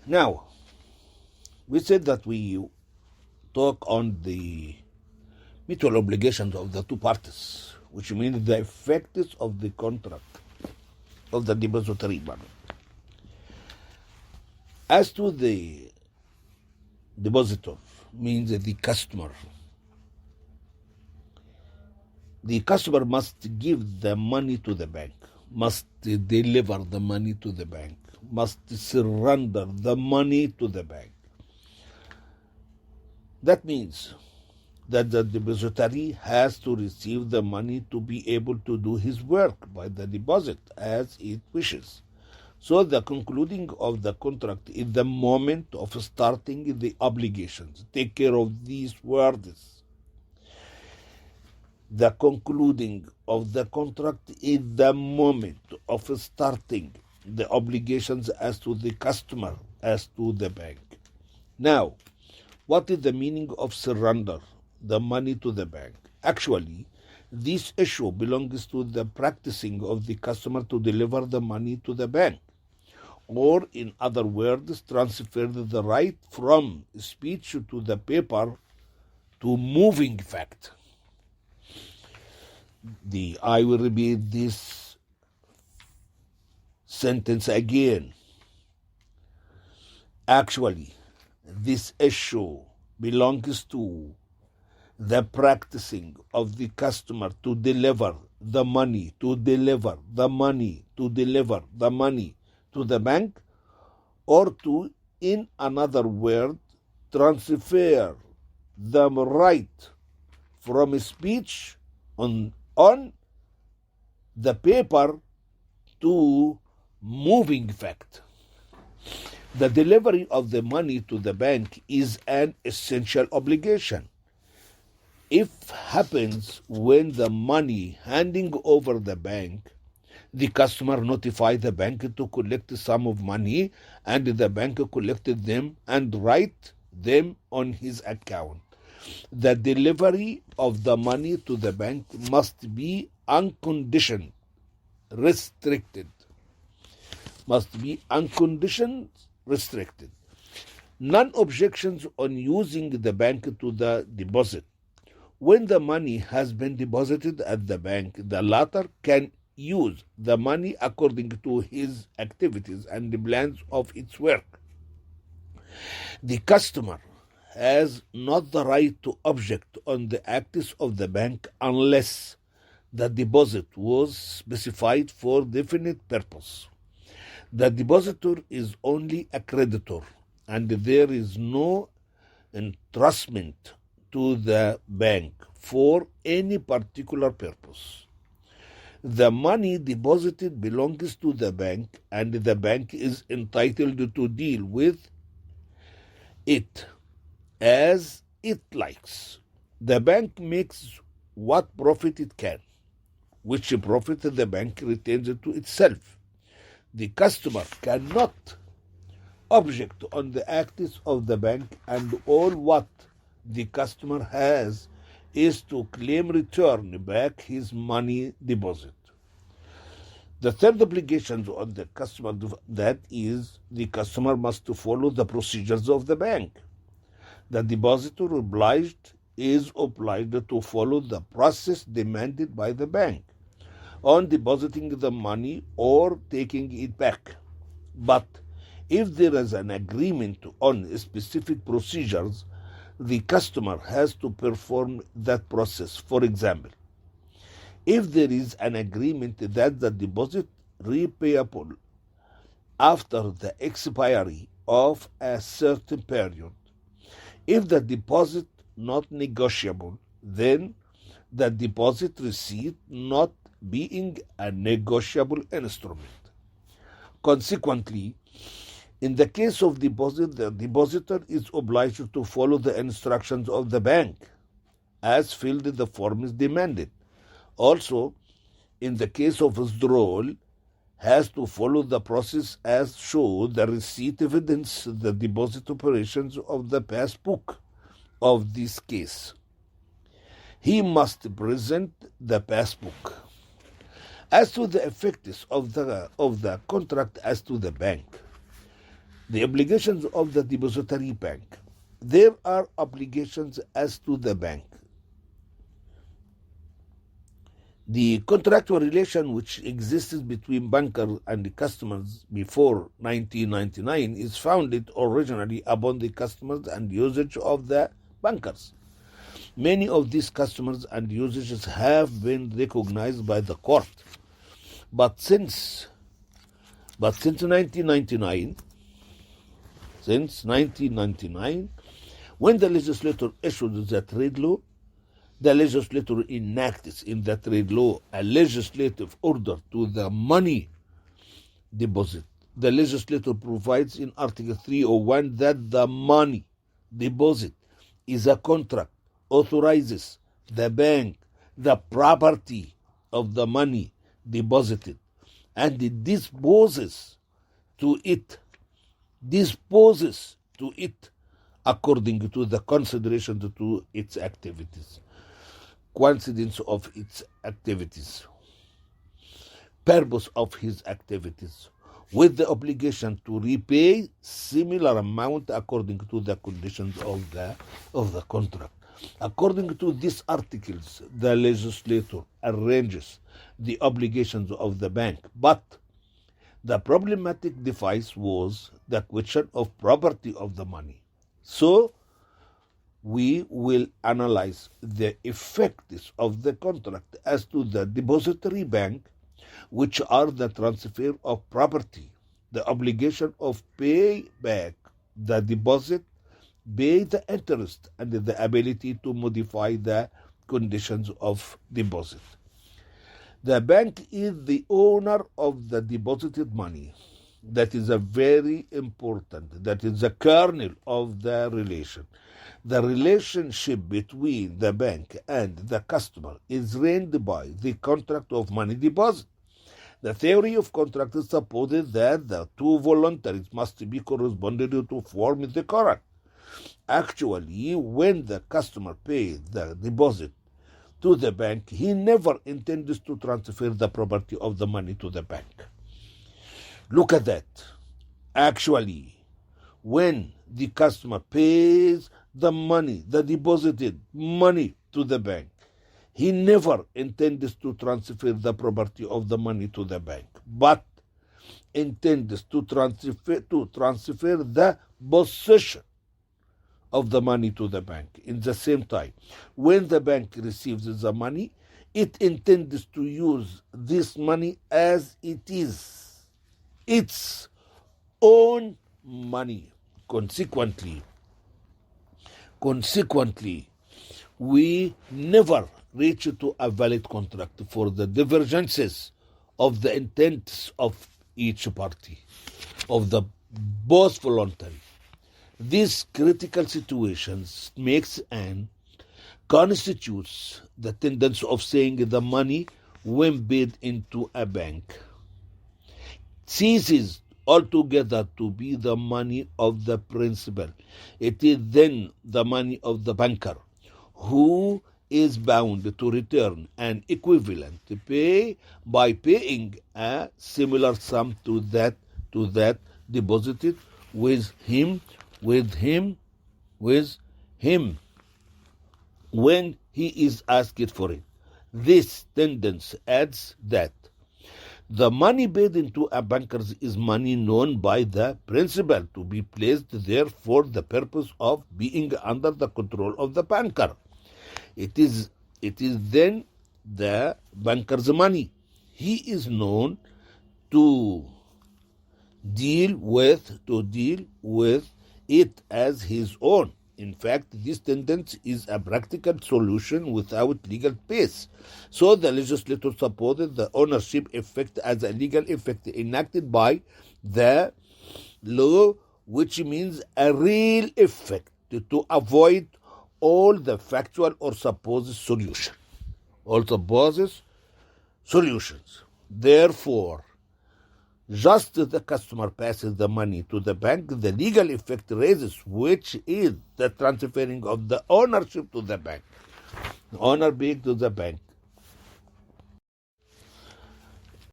Now, we said that we talk on the mutual obligations of the two parties, which means the effects of the contract of the depository bond. As to the depositor, means the customer must give the money to the bank, must deliver the money to the bank, must surrender the money to the bank. That means that the depository has to receive the money to be able to do his work by the deposit as it wishes. So the concluding of the contract is the moment of starting the obligations. Take care of these words. The concluding of the contract is the moment of starting the obligations as to the customer, as to the bank. Now, what is the meaning of surrender the money to the bank? Actually, this issue belongs to the practicing of the customer to deliver the money to the bank, or in other words, transfer the right from speech to the paper to moving fact. I will repeat this sentence again. Actually, this issue belongs to the practicing of the customer to deliver the money, to the bank, or to, in another word, transfer the right from speech on the paper to moving fact. The delivery of the money to the bank is an essential obligation. If happens when the money handing over the bank, the customer notified the bank to collect a sum of money, and the bank collected them and write them on his account. The delivery of the money to the bank must be unconditioned, restricted. Non-objections on using the bank to the deposit. When the money has been deposited at the bank, the latter can use the money according to his activities and the plans of its work. The customer has not the right to object on the acts of the bank unless the deposit was specified for definite purpose. The depositor is only a creditor, and there is no entrustment to the bank for any particular purpose. The money deposited belongs to the bank, and the bank is entitled to deal with it as it likes. The bank makes what profit it can, which profit the bank retains to itself. The customer cannot object on the acts of the bank, and all what the customer has is to claim return back his money deposit. The third obligation on the customer, that is, the customer must follow the procedures of the bank. The depositor is obliged to follow the process demanded by the bank on depositing the money or taking it back. But if there is an agreement on specific procedures, the customer has to perform that process. For example, if there is an agreement that the deposit repayable after the expiry of a certain period, if the deposit not negotiable, then the deposit receipt not being a negotiable instrument. Consequently, in the case of deposit, the depositor is obliged to follow the instructions of the bank as filled in the forms demanded. Also, in the case of withdrawal, has to follow the process as show the receipt evidence the deposit operations of the passbook of this case. He must present the passbook. As to the effects of the contract as to the bank, The obligations of the depository bank. There are obligations as to the bank. The contractual relation which existed between bankers and the customers before 1999 is founded originally upon the customers and usage of the bankers. Many of these customers and usages have been recognized by the court. But since 1999, when the legislator issued the trade law, the legislator enacted in the trade law a legislative order to the money deposit. The legislator provides in Article 301 that the money deposit is a contract, authorizes the bank the property of the money deposited, and it disposes to it according to the consideration to its activities, coincidence of its activities, purpose of his activities, with the obligation to repay similar amount according to the conditions of the contract. According to these articles, the legislator arranges the obligations of the bank, but the problematic device was the question of property of the money. So, we will analyze the effects of the contract as to the depository bank, which are the transfer of property, the obligation of pay back the deposit, pay the interest, and the ability to modify the conditions of deposit. The bank is the owner of the deposited money. That is a very important, that is the kernel of the relation. The relationship between the bank and the customer is reigned by the contract of money deposit. The theory of contract supposes that the two voluntaries must be corresponded to form the contract. Actually, when the customer pays the deposit to the bank, he never intends to transfer the property of the money to the bank. Look at that. Actually, when the customer pays the money, the deposited money to the bank, he never intends to transfer the property of the money to the bank, but intends to transfer the possession of the money to the bank. In the same time, when the bank receives the money, it intends to use this money as it is, its own money. Consequently, we never reach to a valid contract for the divergences of the intents of each party, of the both voluntary. These critical situations makes and constitutes the tendency of saying the money when paid into a bank ceases altogether to be the money of the principal. It is then the money of the banker, who is bound to return an equivalent pay by paying a similar sum to that deposited with him when he is asked for it. This tendency adds that the money paid into a banker is money known by the principal to be placed there for the purpose of being under the control of the banker. It is then the banker's money. He is known to deal with it as his own. In fact, this tendency is a practical solution without legal base. So the legislator supported the ownership effect as a legal effect enacted by the law, which means a real effect to avoid all the factual or supposed solutions. Therefore, just as the customer passes the money to the bank, the legal effect raises, which is the transferring of the ownership to the bank. The owner being to the bank.